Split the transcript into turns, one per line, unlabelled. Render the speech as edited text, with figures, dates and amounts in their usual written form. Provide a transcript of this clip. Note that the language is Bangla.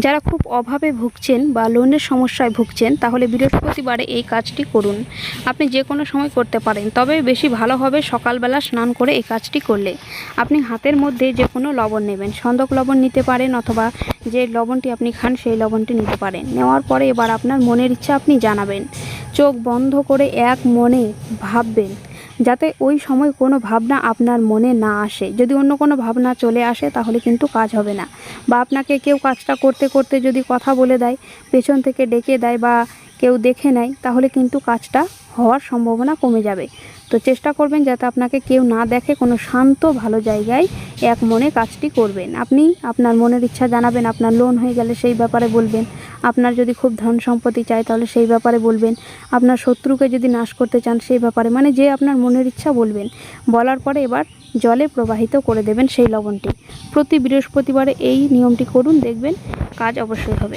যারা খুব অভাবে ভুগছেন বা লোনের সমস্যায় ভুগছেন তাহলে বৃহস্পতিবারে এই কাজটি করুন। আপনি যে কোনো সময় করতে পারেন, তবে বেশি ভালো হবে সকালবেলা স্নান করে এই কাজটি করলে। আপনি হাতের মধ্যে যে কোনো লবণ নেবেন, সন্দক লবণ নিতে পারেন অথবা যে লবণটি আপনি খান সেই লবণটি নিতে পারেন। নেওয়ার পরে এবার আপনার মনের ইচ্ছা আপনি জানাবেন। চোখ বন্ধ করে এক মনে ভাববেন, যাতে ওই সময় কোনো ভাবনা আপনার মনে না আসে। যদি অন্য কোনো ভাবনা চলে আসে তাহলে কিন্তু কাজ হবে না। বা আপনাকে কেউ কাজটা করতে করতে যদি কথা বলে দেয়, পেছন থেকে ডেকে দেয় বা কেউ দেখে নেয়, তাহলে কিন্তু কাজটা হওয়ার সম্ভাবনা কমে যাবে। তো চেষ্টা করবেন যাতে আপনাকে কেউ না দেখে, কোনো শান্ত ভালো জায়গায় এক মনে কাজটি করবেন। আপনি আপনার মনের ইচ্ছা জানাবেন, আপনার লোন হয়ে গেলে সেই ব্যাপারে বলবেন, আপনার যদি খুব ধন সম্পত্তি চাই তাহলে সেই ব্যাপারে বলবেন, আপনার শত্রুকে যদি নাশ করতে চান সেই ব্যাপারে, মানে যে আপনার মনের ইচ্ছা বলবেন। বলার পরে এবার জলে প্রবাহিত করে দেবেন সেই লবণটি। প্রতি বৃহস্পতিবারে এই নিয়মটি করুন, দেখবেন কাজ অবশ্যই হবে।